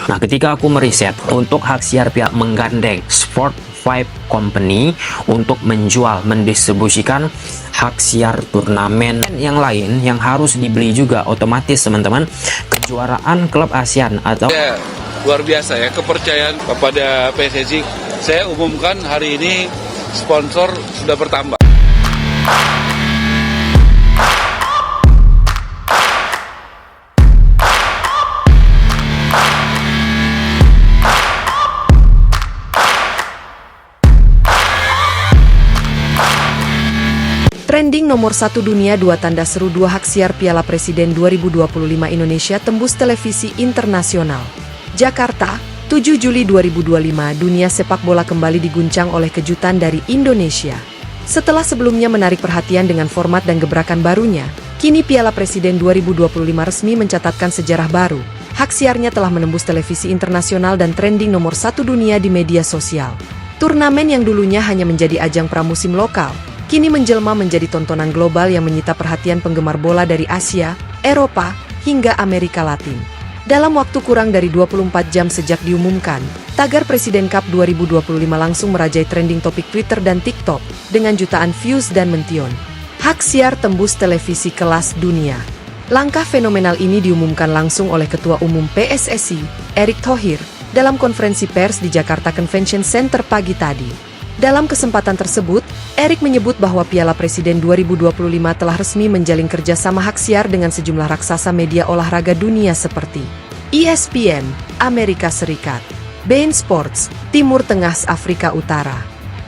Nah, ketika aku meriset untuk hak siar pihak menggandeng Sport 5 Company untuk menjual, mendistribusikan hak siar turnamen yang lain yang harus dibeli juga, otomatis teman-teman kejuaraan klub ASEAN atau luar biasa ya kepercayaan kepada PSSI. Saya umumkan hari ini sponsor sudah bertambah. Trending nomor 1 dunia, 2 tanda seru 2 hak siar Piala Presiden 2025 Indonesia tembus televisi internasional. Jakarta, 7 Juli 2025, dunia sepak bola kembali diguncang oleh kejutan dari Indonesia. Setelah sebelumnya menarik perhatian dengan format dan gebrakan barunya, kini Piala Presiden 2025 resmi mencatatkan sejarah baru. Hak siarnya telah menembus televisi internasional dan trending nomor 1 dunia di media sosial. Turnamen yang dulunya hanya menjadi ajang pramusim lokal, kini menjelma menjadi tontonan global yang menyita perhatian penggemar bola dari Asia, Eropa, hingga Amerika Latin. Dalam waktu kurang dari 24 jam sejak diumumkan, tagar Presiden Cup 2025 langsung merajai trending topik Twitter dan TikTok dengan jutaan views dan mention. Hak siar tembus televisi kelas dunia. Langkah fenomenal ini diumumkan langsung oleh Ketua Umum PSSI, Erick Thohir, dalam konferensi pers di Jakarta Convention Center pagi tadi. Dalam kesempatan tersebut, Erick menyebut bahwa Piala Presiden 2025 telah resmi menjalin kerjasama hak siar dengan sejumlah raksasa media olahraga dunia seperti ESPN, Amerika Serikat, beIN Sports, Timur Tengah Afrika Utara,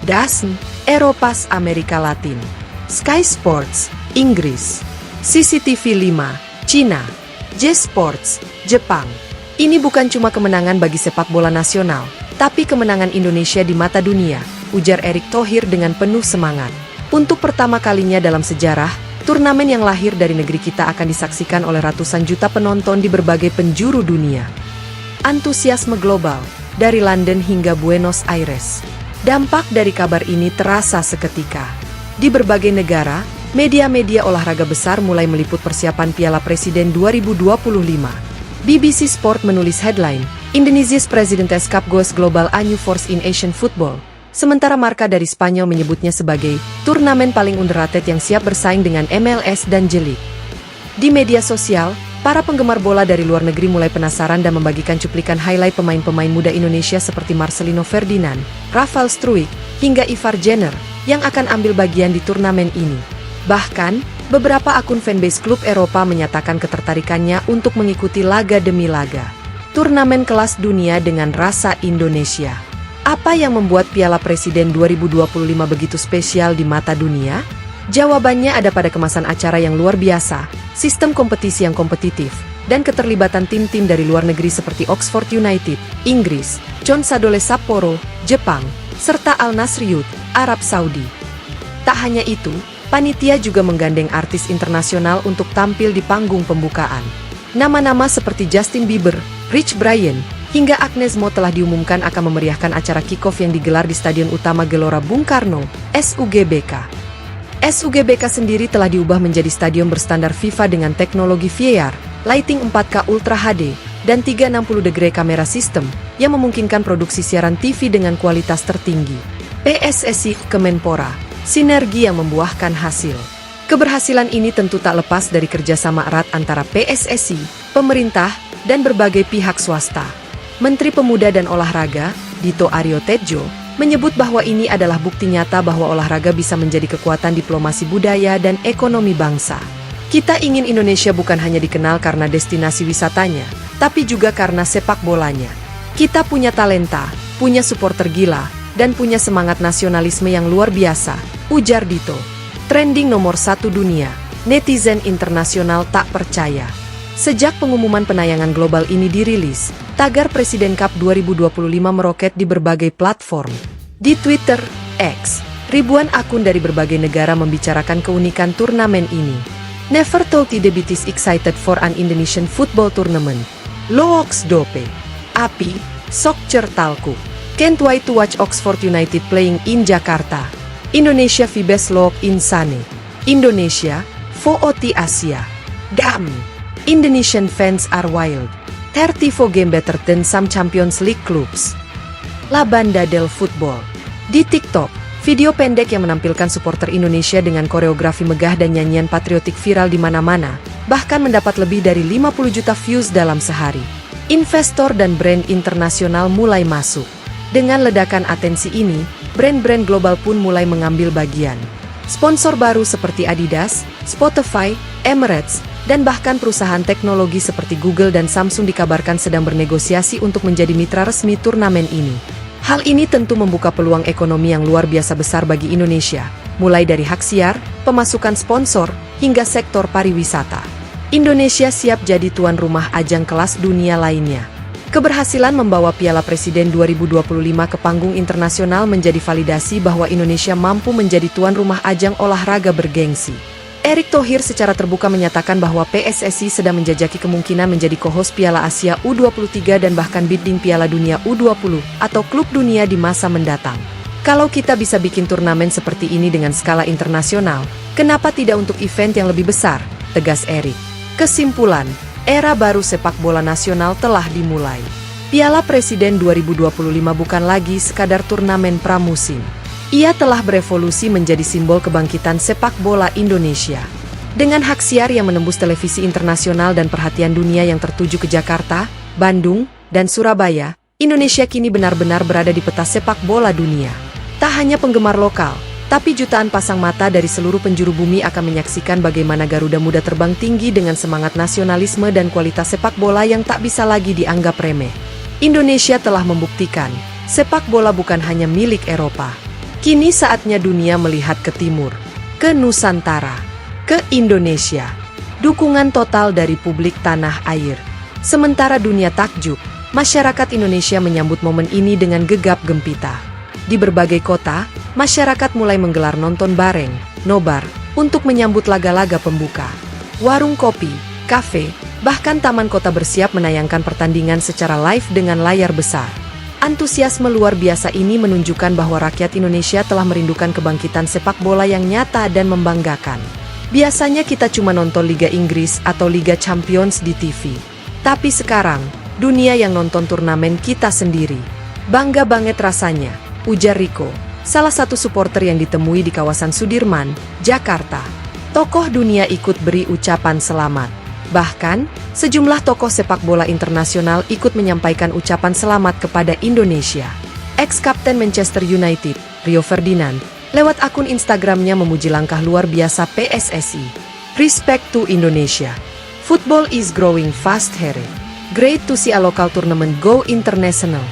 DAZN, Eropa Amerika Latin, Sky Sports, Inggris, CCTV 5, Cina, J Sports, Jepang. Ini bukan cuma kemenangan bagi sepak bola nasional, tapi kemenangan Indonesia di mata dunia, ujar Erick Thohir dengan penuh semangat. Untuk pertama kalinya dalam sejarah, turnamen yang lahir dari negeri kita akan disaksikan oleh ratusan juta penonton di berbagai penjuru dunia. Antusiasme global, dari London hingga Buenos Aires. Dampak dari kabar ini terasa seketika. Di berbagai negara, media-media olahraga besar mulai meliput persiapan Piala Presiden 2025. BBC Sport menulis headline, Indonesia's President's Cup goes global, a new force in Asian football. Sementara Marca dari Spanyol menyebutnya sebagai turnamen paling underrated yang siap bersaing dengan MLS dan J League. Di media sosial, para penggemar bola dari luar negeri mulai penasaran dan membagikan cuplikan highlight pemain-pemain muda Indonesia seperti Marcelino Ferdinand, Rafael Struijk, hingga Ivar Jenner yang akan ambil bagian di turnamen ini. Bahkan, beberapa akun fanbase klub Eropa menyatakan ketertarikannya untuk mengikuti laga demi laga. Turnamen kelas dunia dengan rasa Indonesia. Apa yang membuat Piala Presiden 2025 begitu spesial di mata dunia? Jawabannya ada pada kemasan acara yang luar biasa, sistem kompetisi yang kompetitif, dan keterlibatan tim-tim dari luar negeri seperti Oxford United, Inggris, Consadole Sapporo, Jepang, serta Al Nassr Youth, Arab Saudi. Tak hanya itu, panitia juga menggandeng artis internasional untuk tampil di panggung pembukaan. Nama-nama seperti Justin Bieber, Rich Brian, hingga Agnes Mo telah diumumkan akan memeriahkan acara kick-off yang digelar di Stadion Utama Gelora Bung Karno, SUGBK. SUGBK sendiri telah diubah menjadi stadion berstandar FIFA dengan teknologi VAR, lighting 4K Ultra HD, dan 360 degree kamera sistem, yang memungkinkan produksi siaran TV dengan kualitas tertinggi. PSSI, Kemenpora, sinergi yang membuahkan hasil. Keberhasilan ini tentu tak lepas dari kerjasama erat antara PSSI, pemerintah, dan berbagai pihak swasta. Menteri Pemuda dan Olahraga, Dito Aryo Tejo, menyebut bahwa ini adalah bukti nyata bahwa olahraga bisa menjadi kekuatan diplomasi budaya dan ekonomi bangsa. Kita ingin Indonesia bukan hanya dikenal karena destinasi wisatanya, tapi juga karena sepak bolanya. Kita punya talenta, punya supporter gila, dan punya semangat nasionalisme yang luar biasa, ujar Dito. Trending nomor 1 dunia, netizen internasional tak percaya. Sejak pengumuman penayangan global ini dirilis, tagar Presiden Cup 2025 meroket di berbagai platform. Di Twitter, X, ribuan akun dari berbagai negara membicarakan keunikan turnamen ini. Never thought I'd be this excited for an Indonesian football tournament. Looks dope. Api, sok certalku. Can't wait to watch Oxford United playing in Jakarta. Indonesia Vibes Look Insane. Indonesia, VOT Asia. Damn! Indonesian fans are wild. 30 game better than some Champions League clubs. La Banda del Football. Di TikTok, video pendek yang menampilkan supporter Indonesia dengan koreografi megah dan nyanyian patriotik viral di mana-mana, bahkan mendapat lebih dari 50 juta views dalam sehari. Investor dan brand internasional mulai masuk. Dengan ledakan atensi ini, brand-brand global pun mulai mengambil bagian. Sponsor baru seperti Adidas, Spotify, Emirates, dan bahkan perusahaan teknologi seperti Google dan Samsung dikabarkan sedang bernegosiasi untuk menjadi mitra resmi turnamen ini. Hal ini tentu membuka peluang ekonomi yang luar biasa besar bagi Indonesia, mulai dari hak siar, pemasukan sponsor, hingga sektor pariwisata. Indonesia siap jadi tuan rumah ajang kelas dunia lainnya. Keberhasilan membawa Piala Presiden 2025 ke panggung internasional menjadi validasi bahwa Indonesia mampu menjadi tuan rumah ajang olahraga bergengsi. Erick Thohir secara terbuka menyatakan bahwa PSSI sedang menjajaki kemungkinan menjadi co-host Piala Asia U23 dan bahkan bidding Piala Dunia U20 atau Klub Dunia di masa mendatang. Kalau kita bisa bikin turnamen seperti ini dengan skala internasional, kenapa tidak untuk event yang lebih besar? Tegas Erick. Kesimpulan, era baru sepak bola nasional telah dimulai. Piala Presiden 2025 bukan lagi sekadar turnamen pramusim. Ia telah berevolusi menjadi simbol kebangkitan sepak bola Indonesia. Dengan hak siar yang menembus televisi internasional dan perhatian dunia yang tertuju ke Jakarta, Bandung, dan Surabaya, Indonesia kini benar-benar berada di peta sepak bola dunia. Tak hanya penggemar lokal, tapi jutaan pasang mata dari seluruh penjuru bumi akan menyaksikan bagaimana Garuda Muda terbang tinggi dengan semangat nasionalisme dan kualitas sepak bola yang tak bisa lagi dianggap remeh. Indonesia telah membuktikan, sepak bola bukan hanya milik Eropa. Kini saatnya dunia melihat ke timur, ke Nusantara, ke Indonesia. Dukungan total dari publik tanah air. Sementara dunia takjub, masyarakat Indonesia menyambut momen ini dengan gegap gempita. Di berbagai kota, masyarakat mulai menggelar nonton bareng, nobar, untuk menyambut laga-laga pembuka. Warung kopi, kafe, bahkan taman kota bersiap menayangkan pertandingan secara live dengan layar besar. Antusiasme luar biasa ini menunjukkan bahwa rakyat Indonesia telah merindukan kebangkitan sepak bola yang nyata dan membanggakan. Biasanya kita cuma nonton Liga Inggris atau Liga Champions di TV. Tapi sekarang, dunia yang nonton turnamen kita sendiri. Bangga banget rasanya, ujar Rico, salah satu supporter yang ditemui di kawasan Sudirman, Jakarta. Tokoh dunia ikut beri ucapan selamat. Bahkan, sejumlah tokoh sepak bola internasional ikut menyampaikan ucapan selamat kepada Indonesia. Ex-kapten Manchester United, Rio Ferdinand, lewat akun Instagramnya memuji langkah luar biasa PSSI. Respect to Indonesia. Football is growing fast here. Great to see a local tournament go international.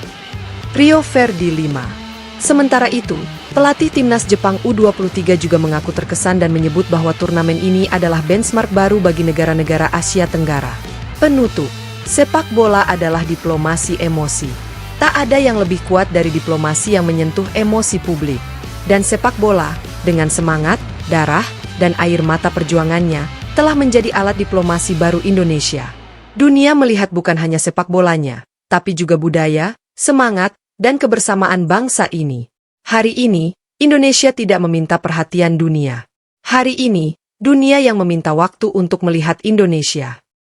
Rio Ferdi 5. Sementara itu, pelatih timnas Jepang U23 juga mengaku terkesan dan menyebut bahwa turnamen ini adalah benchmark baru bagi negara-negara Asia Tenggara. Penutup, sepak bola adalah diplomasi emosi. Tak ada yang lebih kuat dari diplomasi yang menyentuh emosi publik. Dan sepak bola, dengan semangat, darah, dan air mata perjuangannya, telah menjadi alat diplomasi baru Indonesia. Dunia melihat bukan hanya sepak bolanya, tapi juga budaya, semangat, dan kebersamaan bangsa ini. Hari ini, Indonesia tidak meminta perhatian dunia. Hari ini, dunia yang meminta waktu untuk melihat Indonesia.